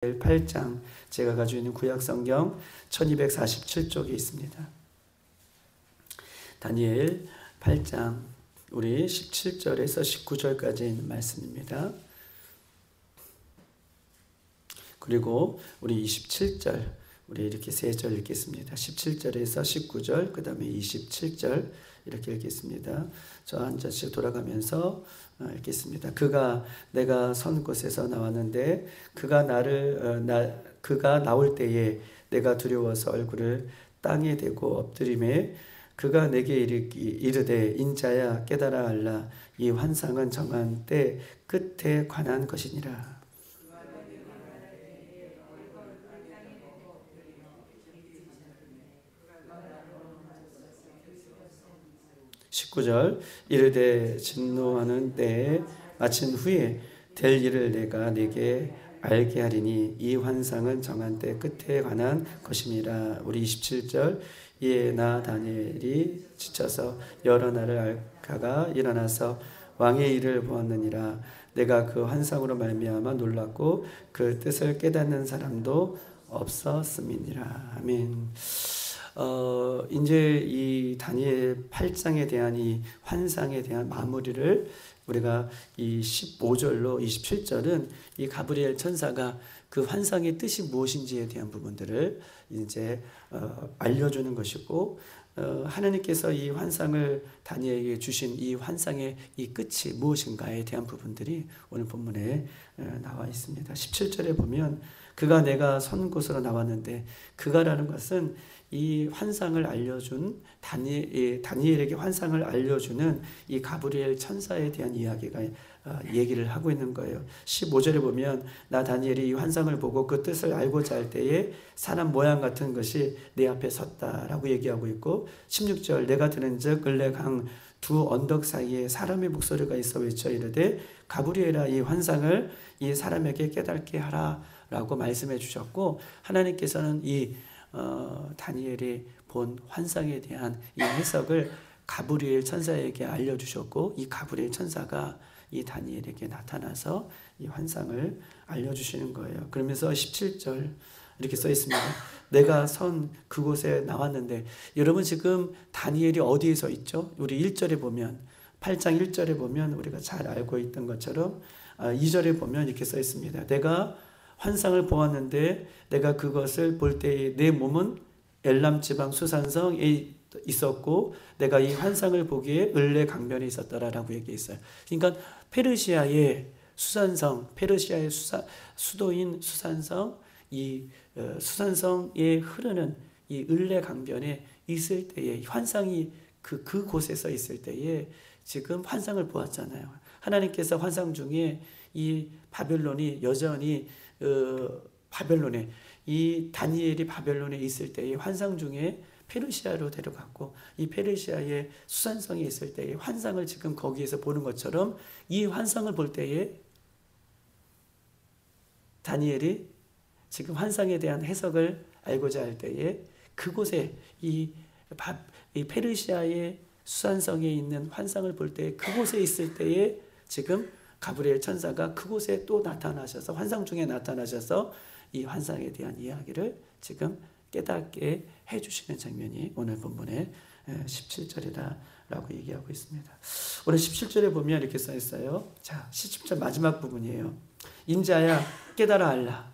8장, 제가 가지고 있는 구약성경 1247쪽에 있습니다. 다니엘 8장, 우리 17절에서 19절까지 있는 말씀입니다. 그리고 우리 27절, 우리 이렇게 세 절 읽겠습니다. 17절에서 19절, 그 다음에 27절 이렇게 읽겠습니다. 저 한 절씩 돌아가면서 읽겠습니다. 그가 내가 선 곳에서 나왔는데 그가 나올 때에 내가 두려워서 얼굴을 땅에 대고 엎드림에 그가 내게 이르되 인자야 깨달아 알라 이 환상은 정한 때 끝에 관한 것이니라. 19절 이르되 진노하는 때에 마친 후에 될 일을 내가 내게 알게 하리니 이 환상은 정한 때 끝에 관한 것임이라. 우리 27절 이에 나 다니엘이 지쳐서 여러 날을 앓다가 일어나서 왕의 일을 보았느니라. 내가 그 환상으로 말미암아 놀랐고 그 뜻을 깨닫는 사람도 없었음이니라. 아멘. 이제 이 다니엘 8장에 대한 이 환상에 대한 마무리를 우리가 이 15절로 27절은 이 가브리엘 천사가 그 환상의 뜻이 무엇인지에 대한 부분들을 이제 알려주는 것이고, 하나님께서 이 환상을 다니엘에게 주신 이 환상의 이 끝이 무엇인가에 대한 부분들이 오늘 본문에 나와 있습니다. 17절에 보면 그가 내가 선 곳으로 나왔는데, 그가라는 것은 이 환상을 알려준 다니엘에게 환상을 알려주는 이 가브리엘 천사에 대한 얘기를 하고 있는 거예요. 15절에 보면 나 다니엘이 이 환상을 보고 그 뜻을 알고자 할 때에 사람 모양 같은 것이 내 앞에 섰다라고 얘기하고 있고, 16절 내가 들은즉 을레강 두 언덕 사이에 사람의 목소리가 있어 외쳐 이르되 가브리엘아 이 환상을 이 사람에게 깨닫게 하라 라고 말씀해 주셨고, 하나님께서는 이 다니엘이 본 환상에 대한 이 해석을 가브리엘 천사에게 알려주셨고, 이 가브리엘 천사가 이 다니엘에게 나타나서 이 환상을 알려주시는 거예요. 그러면서 17절 이렇게 써 있습니다. 내가 선 그곳에 나왔는데, 여러분 지금 다니엘이 어디에 서 있죠? 우리 1절에 보면, 8장 1절에 보면 우리가 잘 알고 있던 것처럼 2절에 보면 이렇게 써 있습니다. 내가 환상을 보았는데 내가 그것을 볼 때에 내 몸은 엘람 지방 수산성에 있었고 내가 이 환상을 보기에 을레 강변에 있었더라라고 얘기했어요. 그러니까 페르시아의 수산성, 페르시아의 수도인 수산성, 이 수산성에 흐르는 이 을레 강변에 있을 때에 환상이 그곳에 서 있을 때에 지금 환상을 보았잖아요. 하나님께서 환상 중에 이 바벨론이 여전히 바벨론에 이 다니엘이 바벨론에 있을 때의 환상 중에 페르시아로 데려갔고, 이 페르시아의 수산성에 있을 때의 환상을 지금 거기에서 보는 것처럼 이 환상을 볼 때에 다니엘이 지금 환상에 대한 해석을 알고자 할 때에 그곳에 이 페르시아의 수산성에 있는 환상을 볼 때 그곳에 있을 때에 지금 가브리엘 천사가 그곳에 또 나타나셔서 환상 중에 나타나셔서 이 환상에 대한 이야기를 지금 깨닫게 해주시는 장면이 오늘 본문의 17절이다라고 얘기하고 있습니다. 오늘 17절에 보면 이렇게 써 있어요. 자, 17절 마지막 부분이에요. 인자야 깨달아 알라.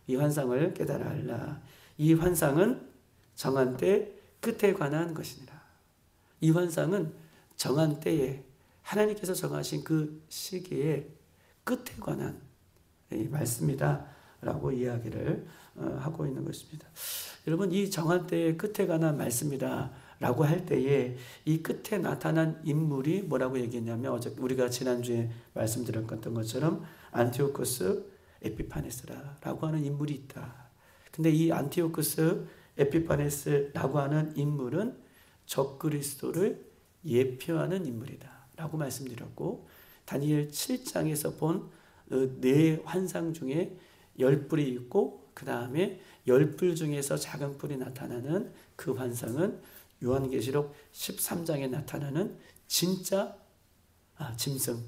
이 환상을 깨달아 알라. 이 환상은 정한 때 끝에 관한 것이니라. 이 환상은 정한 때에 하나님께서 정하신 그 시기의 끝에 관한 말씀이다 라고 이야기를 하고 있는 것입니다. 여러분, 이 정한 때의 끝에 관한 말씀이다 라고 할 때에 이 끝에 나타난 인물이 뭐라고 얘기했냐면, 우리가 지난주에 말씀드렸던 것처럼 안티오코스 에피파네스라고 하는 인물이 있다. 근데 이 안티오코스 에피파네스라고 하는 인물은 적그리스도를 예표하는 인물이다 라고 말씀드렸고, 다니엘 7장에서 본 네 환상 중에 10뿔이 있고 그 다음에 10뿔 중에서 작은 뿔이 나타나는 그 환상은 요한계시록 13장에 나타나는 진짜 짐승,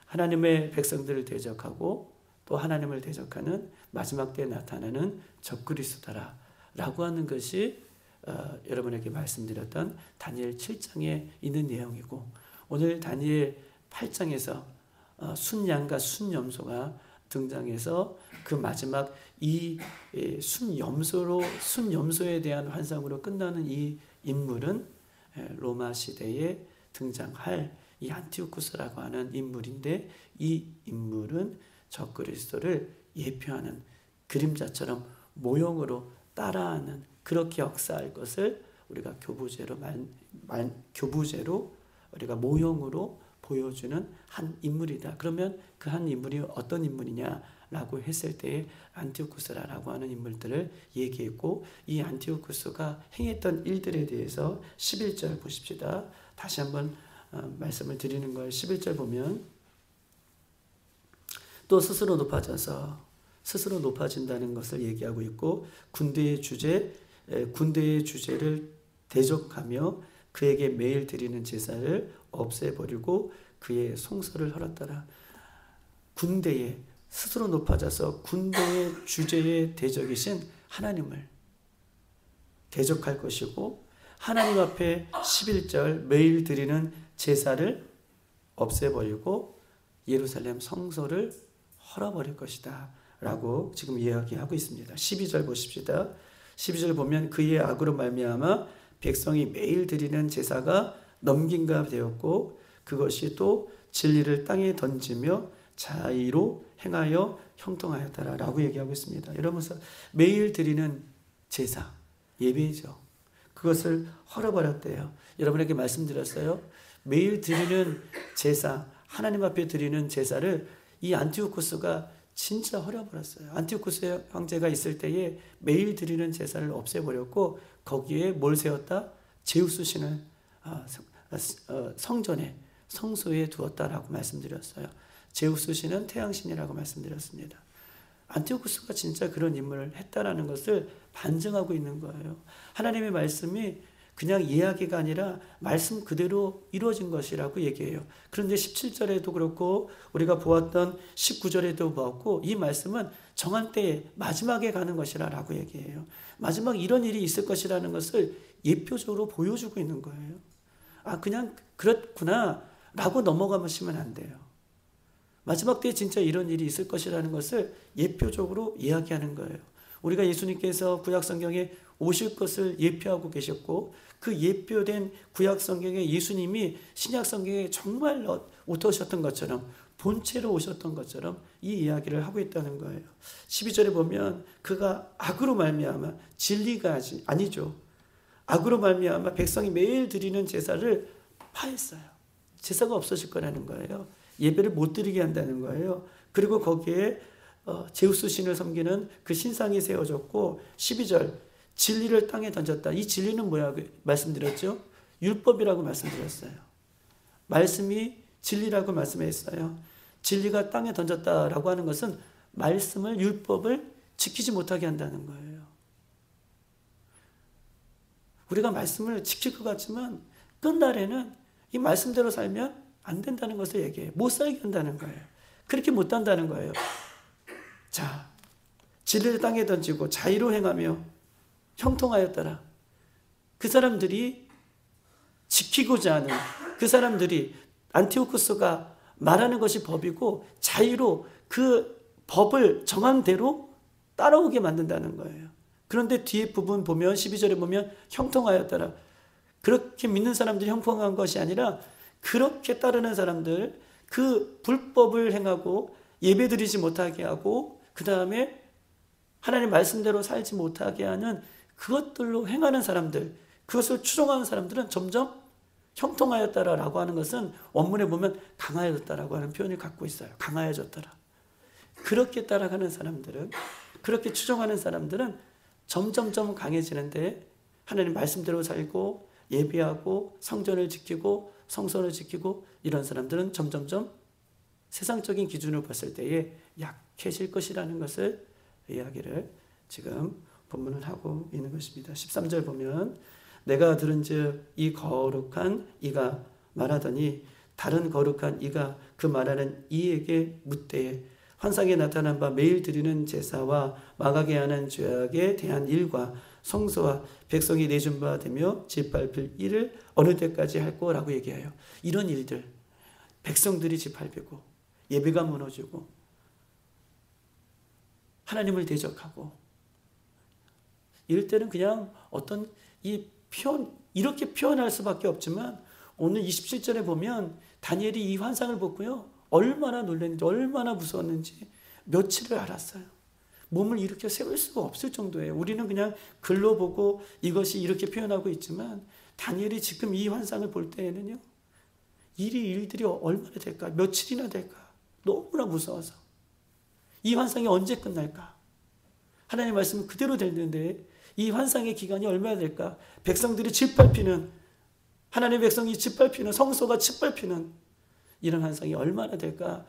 하나님의 백성들을 대적하고 또 하나님을 대적하는 마지막 때에 나타나는 적그리스도라 라고 하는 것이 여러분에게 말씀드렸던 다니엘 7장에 있는 내용이고, 오늘 다니엘 8장에서 순양과 순염소가 등장해서 그 마지막 이 순염소에 대한 환상으로 끝나는 이 인물은 로마 시대에 등장할 이 안티오쿠스라고 하는 인물인데, 이 인물은 적그리스도를 예표하는 그림자처럼 모형으로 따라하는, 그렇게 역사할 것을 우리가 교부제로 우리가 모형으로 보여주는 한 인물이다. 그러면 그 한 인물이 어떤 인물이냐라고 했을 때 안티오쿠스라고 하는 인물들을 얘기했고, 이 안티오쿠스가 행했던 일들에 대해서 11절 보십시다. 다시 한번 말씀을 드리는 거예요. 11절 보면 또 스스로 높아진다는 것을 얘기하고 있고, 군대의 주제를 대적하며 그에게 매일 드리는 제사를 없애버리고 그의 송서를 헐었더라. 군대에 스스로 높아져서 군대의 주제의 대적이신 하나님을 대적할 것이고, 하나님 앞에 11절 매일 드리는 제사를 없애버리고 예루살렘 성소를 헐어버릴 것이다 라고 지금 이야기하고 있습니다. 12절 보십시다. 12절 보면 그의 악으로 말미암아 백성이 매일 드리는 제사가 넘긴가 되었고, 그것이 또 진리를 땅에 던지며 자의로 행하여 형통하였더라 라고 얘기하고 있습니다. 이러면서 매일 드리는 제사, 예배죠. 그것을 헐어버렸대요. 여러분에게 말씀드렸어요. 매일 드리는 제사, 하나님 앞에 드리는 제사를 이 안티오쿠스가 진짜 헐어버렸어요. 안티오쿠스 황제가 있을 때에 매일 드리는 제사를 없애버렸고, 거기에 뭘 세웠다? 제우스 신을 성전에, 성소에 두었다라고 말씀드렸어요. 제우스 신은 태양신이라고 말씀드렸습니다. 안티오쿠스가 진짜 그런 인물을 했다라는 것을 반증하고 있는 거예요. 하나님의 말씀이 그냥 이야기가 아니라 말씀 그대로 이루어진 것이라고 얘기해요. 그런데 17절에도 그렇고 우리가 보았던 19절에도 보았고, 이 말씀은 정한 때에 마지막에 가는 것이라고 얘기해요. 마지막 이런 일이 있을 것이라는 것을 예표적으로 보여주고 있는 거예요. 그냥 그렇구나 라고 넘어가시면 안 돼요. 마지막 때에 진짜 이런 일이 있을 것이라는 것을 예표적으로 이야기하는 거예요. 우리가 예수님께서 구약성경에 오실 것을 예표하고 계셨고, 그 예표된 구약성경에 예수님이 신약성경에 정말 오셨던 것처럼, 본체로 오셨던 것처럼 이 이야기를 하고 있다는 거예요. 12절에 보면 그가 악으로 말미암아, 진리가 아니죠. 악으로 말미암아 백성이 매일 드리는 제사를 파했어요. 제사가 없어질 거라는 거예요. 예배를 못 드리게 한다는 거예요. 그리고 거기에 제우스 신을 섬기는 그 신상이 세워졌고, 12절 진리를 땅에 던졌다. 이 진리는 뭐라고 말씀드렸죠? 율법이라고 말씀드렸어요. 말씀이 진리라고 말씀했어요. 진리가 땅에 던졌다라고 하는 것은 말씀을, 율법을 지키지 못하게 한다는 거예요. 우리가 말씀을 지킬 것 같지만 끝날에는 이 말씀대로 살면 안 된다는 것을 얘기해요. 못 살게 한다는 거예요. 그렇게 못 한다는 거예요. 자, 진리를 땅에 던지고 자의로 행하며 형통하였더라. 그 사람들이 지키고자 하는, 그 사람들이 안티오쿠스가 말하는 것이 법이고 자의로 그 법을 정한 대로 따라오게 만든다는 거예요. 그런데 뒤에 부분 보면 12절에 보면 형통하였더라. 그렇게 믿는 사람들이 형통한 것이 아니라 그렇게 따르는 사람들, 그 불법을 행하고 예배드리지 못하게 하고 그 다음에 하나님 말씀대로 살지 못하게 하는 그것들로 행하는 사람들, 그것을 추종하는 사람들은 점점 형통하였다라고 하는 것은 원문에 보면 강하여졌다라고 하는 표현을 갖고 있어요. 강하여졌더라. 그렇게 따라가는 사람들은, 그렇게 추종하는 사람들은 점점점 강해지는데, 하나님 말씀대로 살고 예배하고 성전을 지키고 성소를 지키고 이런 사람들은 점점점 세상적인 기준으로 봤을 때에 약해질 것이라는 것을 이야기를 지금 본문을 하고 있는 것입니다. 13절 보면 내가 들은즉 이 거룩한 이가 말하더니 다른 거룩한 이가 그 말하는 이에게 묻되 환상에 나타난 바 매일 드리는 제사와 마가게 하는 죄악에 대한 일과 성소와 백성이 내준 바 되며 짓밟힐 일을 어느 때까지 할 거라고 얘기해요. 이런 일들, 백성들이 짓밟히고 예배가 무너지고 하나님을 대적하고 이럴 때는 그냥 어떤 이렇게 표현할 수밖에 없지만 오늘 27절에 보면 다니엘이 이 환상을 보고요. 얼마나 놀랐는지 얼마나 무서웠는지 며칠을 알았어요. 몸을 일으켜 세울 수가 없을 정도예요. 우리는 그냥 글로 보고 이것이 이렇게 표현하고 있지만 다니엘이 지금 이 환상을 볼 때에는요. 일들이 얼마나 될까? 며칠이나 될까? 너무나 무서워서. 이 환상이 언제 끝날까? 하나님의 말씀은 그대로 되는데 이 환상의 기간이 얼마나 될까? 백성들이 짓밟히는, 하나님의 백성이 짓밟히는, 성소가 짓밟히는 이런 환상이 얼마나 될까라고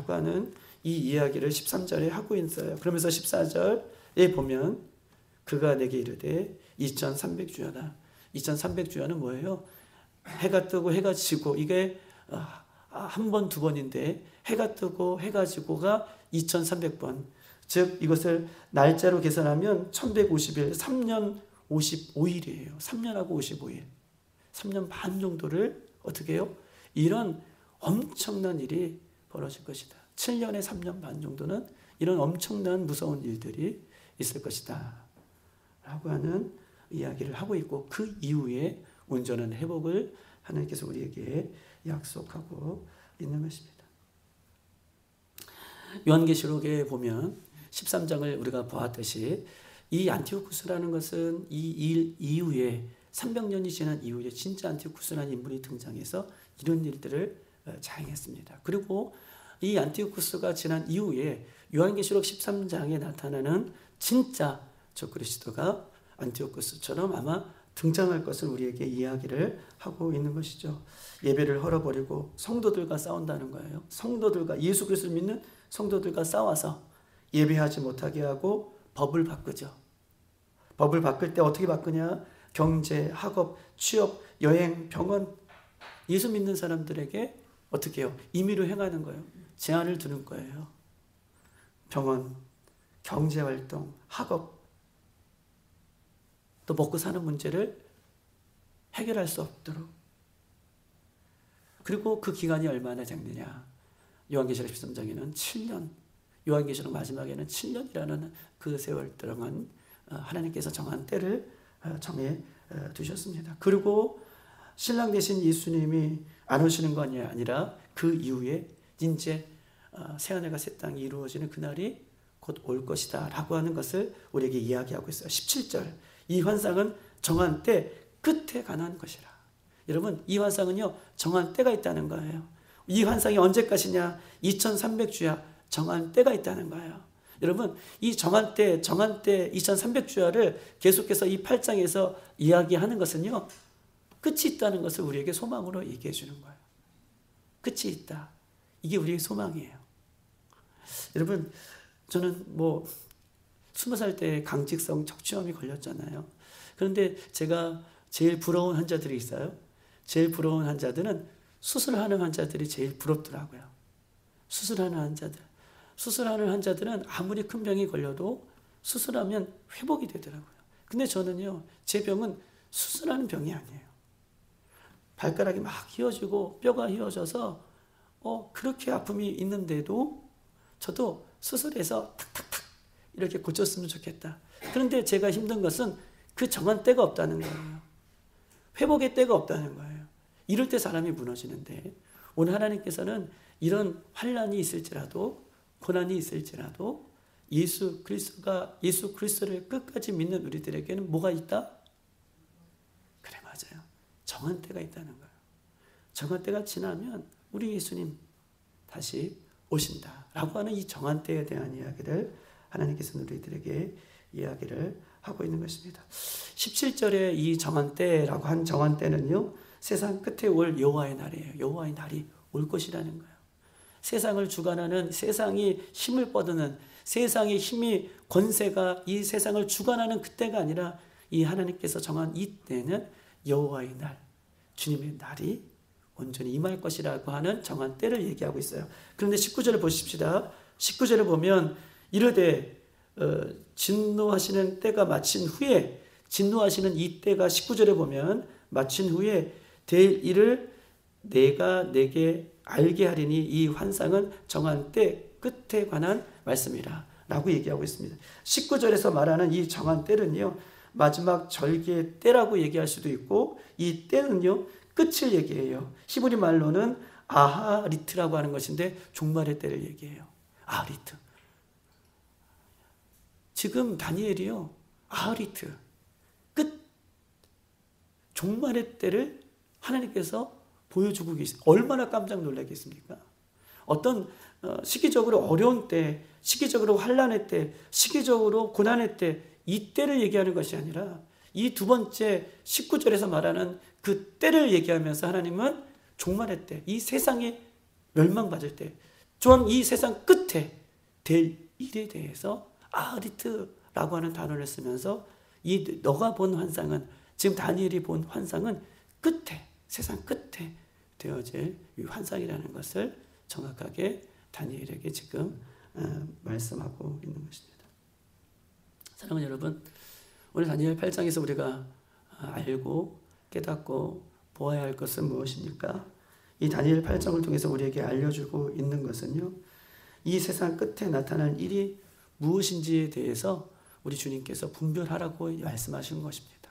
하는 이 이야기를 13절에 하고 있어요. 그러면서 14절에 보면 그가 내게 이르되 2300주야다. 2300주야는 뭐예요? 해가 뜨고 해가 지고 이게 한 번, 두 번인데 해가 뜨고 해가 지고가 2300번. 즉 이것을 날짜로 계산하면 1150일, 3년 55일이에요. 3년하고 55일. 3년 반 정도를 어떻게 해요? 이런 엄청난 일이 벌어질 것이다. 7년에 3년 반 정도는 이런 엄청난 무서운 일들이 있을 것이다. 라고 하는 이야기를 하고 있고 그 이후에 온전한 회복을 하나님께서 우리에게 약속하고 있는 것입니다. 요한계시록에 보면 13장을 우리가 보았듯이 이 안티오쿠스라는 것은 이 일 이후에 300년이 지난 이후에 진짜 안티오쿠스라는 인물이 등장해서 이런 일들을 자행했습니다. 그리고 이 안티오쿠스가 지난 이후에 요한계시록 13장에 나타나는 진짜 적그리스도가 안티오쿠스처럼 아마 등장할 것을 우리에게 이야기를 하고 있는 것이죠. 예배를 헐어버리고 성도들과 싸운다는 거예요. 성도들과 예수 그리스도를 믿는 성도들과 싸워서 예배하지 못하게 하고 법을 바꾸죠. 법을 바꿀 때 어떻게 바꾸냐? 경제, 학업, 취업, 여행, 병원 예수 믿는 사람들에게 어떻게 해요? 임의로 행하는 거예요. 제한을 두는 거예요. 병원, 경제활동, 학업 또 먹고 사는 문제를 해결할 수 없도록. 그리고 그 기간이 얼마나 되느냐? 요한계시록 13장에는 7년, 요한계시록 마지막에는 7년이라는 그 세월 동안 하나님께서 정한 때를 정해 두셨습니다. 그리고 신랑 되신 예수님이 안 오시는 것이 아니라 그 이후에 이제 새하늘과 새 땅이 이루어지는 그날이 곧 올 것이다 라고 하는 것을 우리에게 이야기하고 있어요. 17절 이 환상은 정한 때 끝에 관한 것이라. 여러분 이 환상은요 정한 때가 있다는 거예요. 이 환상이 언제까지냐? 2300주야 정한 때가 있다는 거예요. 여러분 이 정한 때 2300주야를 계속해서 이 8장에서 이야기하는 것은요 끝이 있다는 것을 우리에게 소망으로 얘기해 주는 거예요. 끝이 있다. 이게 우리의 소망이에요. 여러분 저는 20살 때 강직성 척추염이 걸렸잖아요. 그런데 제가 제일 부러운 환자들이 있어요. 제일 부러운 환자들은 수술하는 환자들이 제일 부럽더라고요. 수술하는 환자들은 아무리 큰 병이 걸려도 수술하면 회복이 되더라고요. 근데 저는요, 제 병은 수술하는 병이 아니에요. 발가락이 막 휘어지고 뼈가 휘어져서 그렇게 아픔이 있는데도 저도 수술해서 탁탁탁 이렇게 고쳤으면 좋겠다. 그런데 제가 힘든 것은 그 정한 때가 없다는 거예요. 회복의 때가 없다는 거예요. 이럴 때 사람이 무너지는데 오늘 하나님께서는 이런 환난이 있을지라도 고난이 있을지라도 예수 그리스도를 끝까지 믿는 우리들에게는 뭐가 있다? 그래 맞아요. 정한 때가 있다는 거예요. 정한 때가 지나면 우리 예수님 다시 오신다라고 하는 이 정한 때에 대한 이야기를 하나님께서는 우리들에게 이야기를 하고 있는 것입니다. 17절에 이 정한 때라고 한 정한 때는요. 세상 끝에 올 여호와의 날이에요. 여호와의 날이 올 것이라는 거예요. 세상을 주관하는 세상이 힘을 뻗는 세상의 힘이 권세가 이 세상을 주관하는 그때가 아니라 이 하나님께서 정한 이 때는 여호와의 날, 주님의 날이 온전히 임할 것이라고 하는 정한 때를 얘기하고 있어요. 그런데 19절을 보십시다. 19절에 보면 이르되 진노하시는 때가 마친 후에, 진노하시는 이 때가 19절에 보면 마친 후에 될 일을 내가 내게 알게 하리니 이 환상은 정한 때 끝에 관한 말씀이라 라고 얘기하고 있습니다. 19절에서 말하는 이 정한 때는요, 마지막 절기의 때라고 얘기할 수도 있고, 이 때는요 끝을 얘기해요. 히브리 말로는 아하리트라고 하는 것인데 종말의 때를 얘기해요. 아하리트. 지금 다니엘이요, 아하리트, 끝, 종말의 때를 하나님께서 보여주고 계십니다. 얼마나 깜짝 놀라겠습니까? 어떤 시기적으로 어려운 때, 시기적으로 환난의 때, 시기적으로 고난의 때, 이 때를 얘기하는 것이 아니라 이 두 번째 19절에서 말하는 그 때를 얘기하면서 하나님은 종말의 때, 이 세상이 멸망받을 때, 또한 이 세상 끝에 될 일에 대해서 아하리트라고 하는 단어를 쓰면서 이 너가 본 환상은, 지금 다니엘이 본 환상은 끝에, 세상 끝에 되어질 이 환상이라는 것을 정확하게 다니엘에게 지금 말씀하고 있는 것입니다. 사랑하는 여러분, 오늘 다니엘 8장에서 우리가 알고 깨닫고 보아야 할 것은 무엇입니까? 이 다니엘 8장을 통해서 우리에게 알려주고 있는 것은요, 이 세상 끝에 나타날 일이 무엇인지에 대해서 우리 주님께서 분별하라고 말씀하신 것입니다.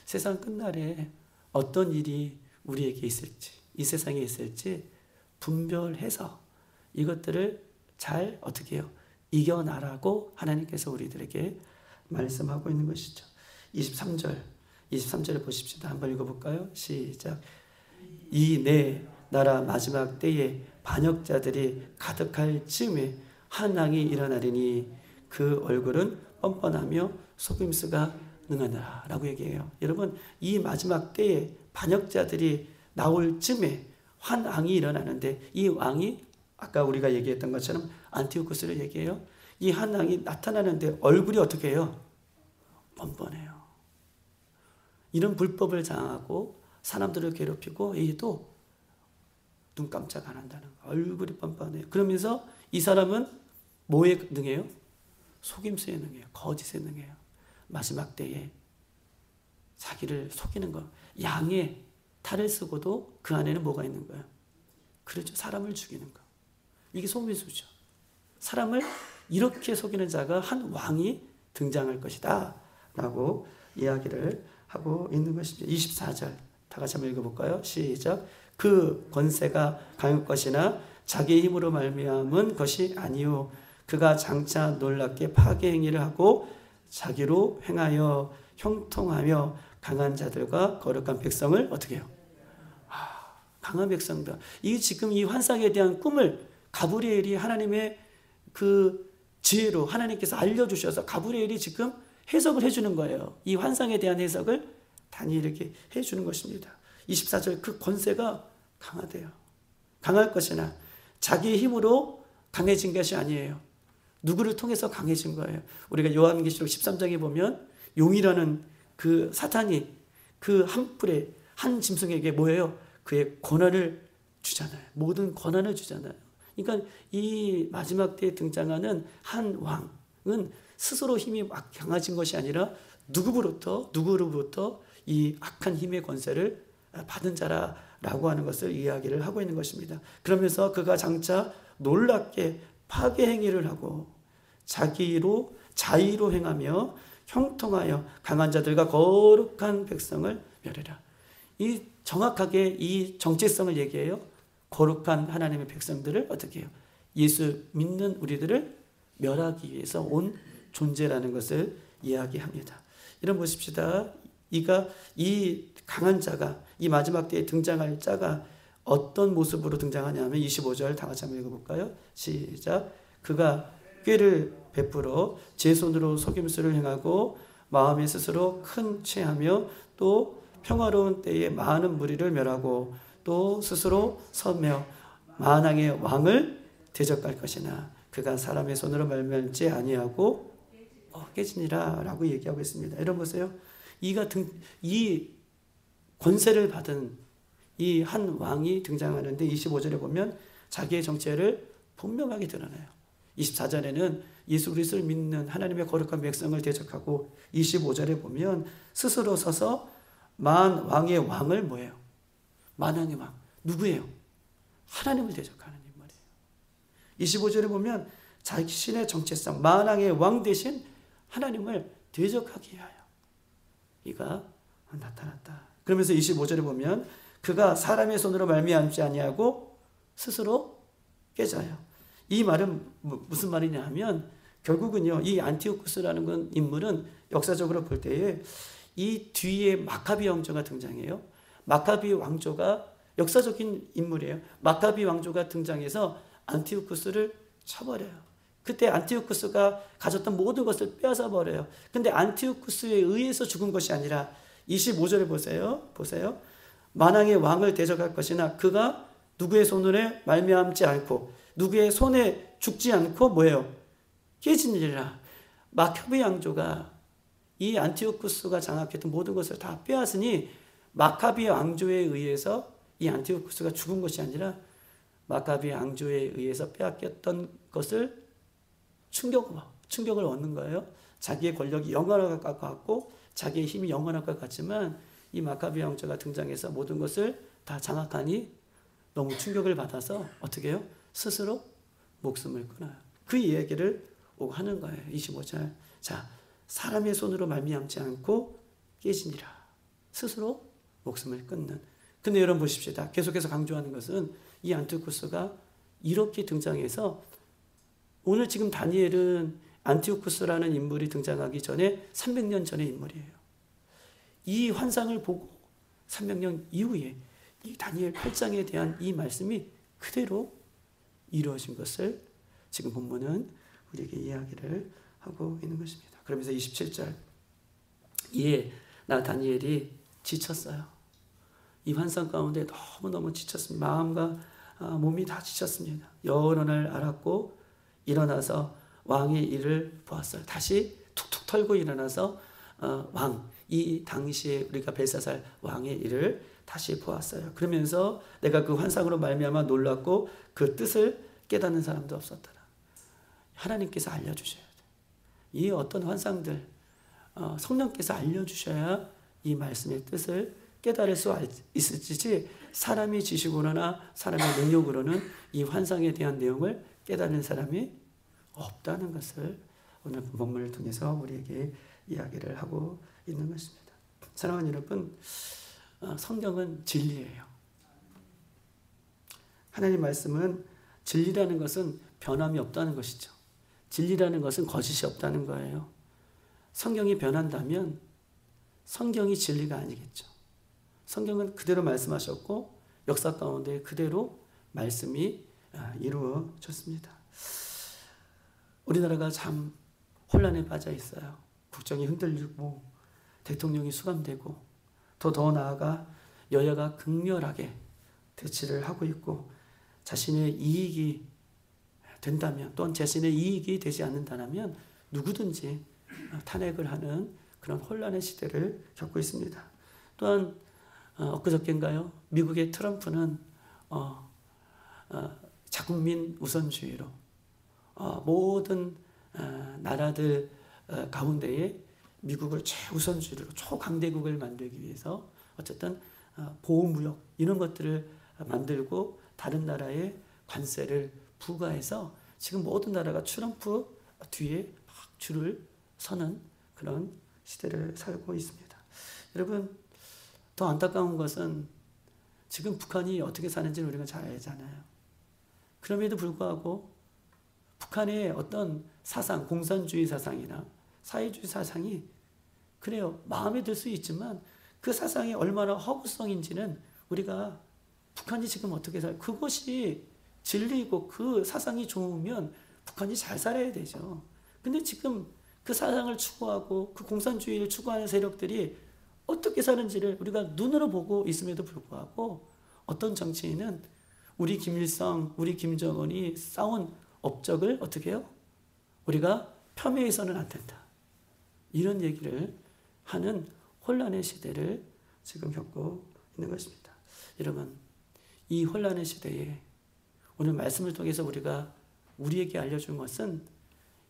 세상 끝날에 어떤 일이 우리에게 있을지, 이 세상에 있을지 분별해서 이것들을 잘 어떻게 해요? 이겨나라고 하나님께서 우리들에게 말씀하고 있는 것이죠. 23절을 보십시다. 한번 읽어볼까요? 시작. 이 내 나라 마지막 때에 반역자들이 가득할 즈음에 한 왕이 일어나리니 그 얼굴은 뻔뻔하며 속임수가 능하느라 라고 얘기해요. 여러분, 이 마지막 때에 반역자들이 나올 즈음에 한 왕이 일어나는데, 이 왕이 아까 우리가 얘기했던 것처럼 안티오쿠스를 얘기해요. 이 한 왕이 나타나는데 얼굴이 어떻게 해요? 뻔뻔해요. 이런 불법을 장하고 사람들을 괴롭히고 해도 눈 깜짝 안 한다는 거. 얼굴이 뻔뻔해요. 그러면서 이 사람은 뭐에 능해요? 속임수에 능해요. 거짓에 능해요. 마지막 때에 자기를 속이는 거. 양의 탈을 쓰고도 그 안에는 뭐가 있는 거예요? 그렇죠. 사람을 죽이는 거. 이게 속임수죠. 사람을 이렇게 속이는 자가 한 왕이 등장할 것이다 라고 이야기를 하고 있는 것입니다. 24절 다 같이 한번 읽어볼까요? 시작. 그 권세가 강할 것이나 자기의 힘으로 말미암은 것이 아니요 그가 장차 놀랍게 파괴 행위를 하고 자기로 행하여 형통하며 강한 자들과 거룩한 백성을 어떻게 해요? 강한 백성들. 이 지금 이 환상에 대한 꿈을 가브리엘이 하나님의 그 지혜로 하나님께서 알려주셔서 가브리엘이 지금 해석을 해주는 거예요. 이 환상에 대한 해석을 다니엘에게 해주는 것입니다. 24절 그 권세가 강하대요. 강할 것이나 자기의 힘으로 강해진 것이 아니에요. 누구를 통해서 강해진 거예요. 우리가 요한계시록 13장에 보면 용이라는 그 사탄이 그 한 뿔에 한 짐승에게 뭐예요? 그의 권한을 주잖아요. 모든 권한을 주잖아요. 그러니까 이 마지막 때에 등장하는 한 왕은 스스로 힘이 막 강해진 것이 아니라 누구로부터 이 악한 힘의 권세를 받은 자라라고 하는 것을 이야기를 하고 있는 것입니다. 그러면서 그가 장차 놀랍게 파괴 행위를 하고 자기로 자의로 행하며 형통하여 강한 자들과 거룩한 백성을 멸해라. 이 정확하게 이 정체성을 얘기해요. 거룩한 하나님의 백성들을 어떻게 해요? 예수 믿는 우리들을 멸하기 위해서 온 존재라는 것을 이야기합니다. 이런 보십시다. 이 강한 자가 이 마지막 때에 등장할 자가 어떤 모습으로 등장하냐면 25절 다 같이 한번 읽어볼까요? 시작. 그가 꾀를 베풀어 제 손으로 속임수를 행하고 마음에 스스로 큰 체하며 또 평화로운 때에 많은 무리를 멸하고 또 스스로 서며 만왕의 왕을 대적할 것이나 그가 사람의 손으로 말미암지 아니하고 깨지니라 라고 얘기하고 있습니다. 여러분 보세요. 이 권세를 받은 이 한 왕이 등장하는데 25절에 보면 자기의 정체를 분명하게 드러내요. 24절에는 예수 그리스도를 믿는 하나님의 거룩한 백성을 대적하고 25절에 보면 스스로 서서 만 왕의 왕을 뭐예요? 만왕의 왕. 누구예요? 하나님을 대적하는 인물이에요. 25절에 보면 자신의 정체성, 만왕의 왕 대신 하나님을 대적하기 위하여 이가 나타났다. 그러면서 25절에 보면 그가 사람의 손으로 말미암지 아니하고 스스로 깨져요. 이 말은 무슨 말이냐 하면 결국은요, 이 안티오쿠스라는 인물은 역사적으로 볼 때에 이 뒤에 마카비 왕조가 등장해요. 마카비 왕조가 역사적인 인물이에요. 마카비 왕조가 등장해서 안티오쿠스를 쳐버려요. 그때 안티오쿠스가 가졌던 모든 것을 빼앗아 버려요. 근데 안티오쿠스에 의해서 죽은 것이 아니라 25절에 보세요. 만왕의 왕을 대적할 것이나 그가 누구의 손으로 말미암지 않고 누구의 손에 죽지 않고 뭐예요? 깨지니라. 마카비 왕조가 이 안티오쿠스가 장악했던 모든 것을 다 빼앗으니 마카비 왕조에 의해서 이 안티오쿠스가 죽은 것이 아니라 마카비 왕조에 의해서 빼앗겼던 것을 충격을 얻는 거예요. 자기의 권력이 영원할 것 같고 자기의 힘이 영원할 것 같지만 이 마카비 왕조가 등장해서 모든 것을 다 장악하니 너무 충격을 받아서 어떻게 해요? 스스로 목숨을 끊어요. 그 이야기를 오고 하는 거예요. 25절. 자, 사람의 손으로 말미암지 않고 깨지니라. 스스로 목숨을 끊는. 근데 여러분 보십시다. 계속해서 강조하는 것은 이 안티오쿠스가 이렇게 등장해서 오늘 지금 다니엘은 안티오쿠스라는 인물이 등장하기 전에 300년 전의 인물이에요. 이 환상을 보고 300년 이후에 이 다니엘 8장에 대한 이 말씀이 그대로 이루어진 것을 지금 본문은 우리에게 이야기를 하고 있는 것입니다. 그러면서 27절 이에 나 다니엘이 지쳤어요. 이 환상 가운데 너무너무 지쳤습니다. 마음과 몸이 다 지쳤습니다. 여러 날 알았고 일어나서 왕의 일을 보았어요. 다시 툭툭 털고 일어나서 이 당시에 우리가 벨사살 왕의 일을 다시 보았어요. 그러면서 내가 그 환상으로 말미암아 놀랐고 그 뜻을 깨닫는 사람도 없었더라. 하나님께서 알려주셔야 돼요. 이 어떤 환상들 성령께서 알려주셔야 이 말씀의 뜻을 깨달을 수 있을지 사람이 지식으로나 사람의 능력으로는 이 환상에 대한 내용을 깨닫는 사람이 없다는 것을 오늘 본문을 통해서 우리에게 이야기를 하고 있는 것입니다. 사랑하는 여러분, 성경은 진리예요. 하나님 말씀은 진리라는 것은 변함이 없다는 것이죠. 진리라는 것은 거짓이 없다는 거예요. 성경이 변한다면 성경이 진리가 아니겠죠. 성경은 그대로 말씀하셨고 역사 가운데 그대로 말씀이 이루어졌습니다. 우리나라가 참 혼란에 빠져 있어요. 국정이 흔들리고 대통령이 수감되고 더 나아가 여야가 극렬하게 대치를 하고 있고 자신의 이익이 된다면 또는 자신의 이익이 되지 않는다면 누구든지 탄핵을 하는 그런 혼란의 시대를 겪고 있습니다. 또한 엊그저께인가요? 미국의 트럼프는 자국민 우선주의로 모든 나라들 가운데에 미국을 최우선주의로 초강대국을 만들기 위해서 어쨌든 보호무역 이런 것들을 만들고 다른 나라에 관세를 부과해서 지금 모든 나라가 트럼프 뒤에 막 줄을 서는 그런 시대를 살고 있습니다. 여러분, 더 안타까운 것은 지금 북한이 어떻게 사는지는 우리가 잘 알잖아요. 그럼에도 불구하고 북한의 어떤 사상, 공산주의 사상이나 사회주의 사상이 그래요. 마음에 들 수 있지만 그 사상이 얼마나 허구성인지는 우리가 북한이 지금 어떻게 그것이 진리고 그 사상이 좋으면 북한이 잘 살아야 되죠. 근데 지금 그 사상을 추구하고 그 공산주의를 추구하는 세력들이 어떻게 사는지를 우리가 눈으로 보고 있음에도 불구하고 어떤 정치인은 우리 김일성, 우리 김정은이 싸운 업적을 어떻게 해요? 우리가 폄훼해서는 안 된다. 이런 얘기를 하는 혼란의 시대를 지금 겪고 있는 것입니다. 여러분, 이 혼란의 시대에 오늘 말씀을 통해서 우리가 우리에게 알려준 것은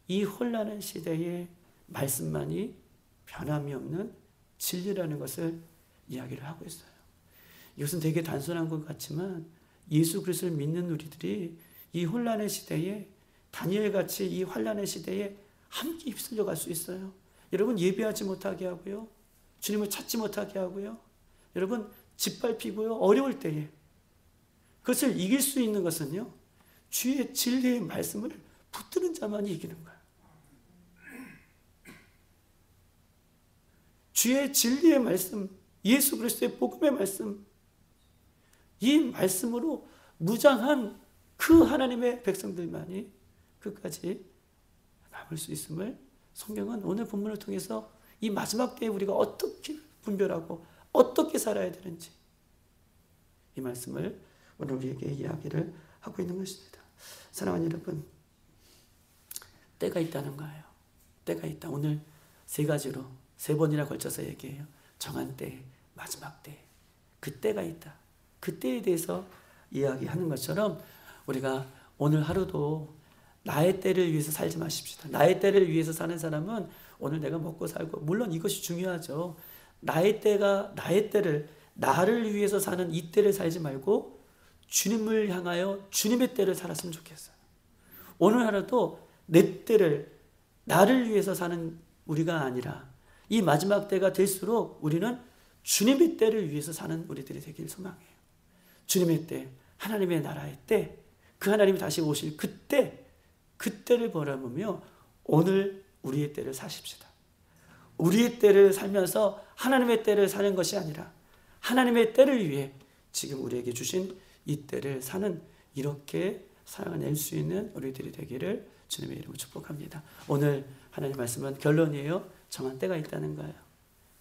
이 혼란한 시대에 말씀만이 변함이 없는 진리라는 것을 이야기를 하고 있어요. 이것은 되게 단순한 것 같지만 예수 그리스도를 믿는 우리들이 이 혼란의 시대에 다니엘같이 이 환란의 시대에 함께 휩쓸려 갈 수 있어요. 여러분 예배하지 못하게 하고요. 주님을 찾지 못하게 하고요. 여러분 짓밟히고요. 어려울 때에 그것을 이길 수 있는 것은요. 주의 진리의 말씀을 붙드는 자만이 이기는 거예요. 주의 진리의 말씀, 예수 그리스도의 복음의 말씀, 이 말씀으로 무장한 그 하나님의 백성들만이 끝까지 남을 수 있음을 성경은 오늘 본문을 통해서 이 마지막 때에 우리가 어떻게 분별하고 어떻게 살아야 되는지 이 말씀을 오늘 우리에게 이야기를 하고 있는 것입니다. 사랑하는 여러분, 때가 있다는 거예요. 때가 있다. 오늘 세 가지로 세 번이나 걸쳐서 얘기해요. 정한 때, 마지막 때, 그 때가 있다. 그 때에 대해서 이야기하는 것처럼 우리가 오늘 하루도 나의 때를 위해서 살지 마십시다. 나의 때를 위해서 사는 사람은 오늘 내가 먹고 살고, 물론 이것이 중요하죠. 나의 때를 나를 위해서 사는 이 때를 살지 말고 주님을 향하여 주님의 때를 살았으면 좋겠어요. 오늘 하루도 내 때를 나를 위해서 사는 우리가 아니라 이 마지막 때가 될수록 우리는 주님의 때를 위해서 사는 우리들이 되길 소망해요. 주님의 때, 하나님의 나라의 때, 그 하나님이 다시 오실 그때, 그때를 바라보며 오늘 우리의 때를 사십시다. 우리의 때를 살면서 하나님의 때를 사는 것이 아니라 하나님의 때를 위해 지금 우리에게 주신 이 때를 사는, 이렇게 살아낼 수 있는 우리들이 되기를 주님의 이름으로 축복합니다. 오늘 하나님의 말씀은 결론이에요. 정한 때가 있다는 거예요.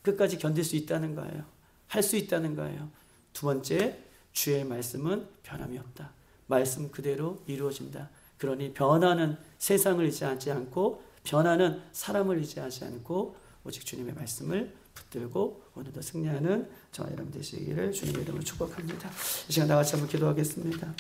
끝까지 견딜 수 있다는 거예요. 할 수 있다는 거예요. 두 번째, 주의 말씀은 변함이 없다. 말씀 그대로 이루어진다. 그러니 변하는 세상을 의지하지 않고 변하는 사람을 의지하지 않고 오직 주님의 말씀을 붙들고 오늘도 승리하는 저와 여러분 되시기를 주님의 이름으로 축복합니다. 이 시간 다 같이 한번 기도하겠습니다.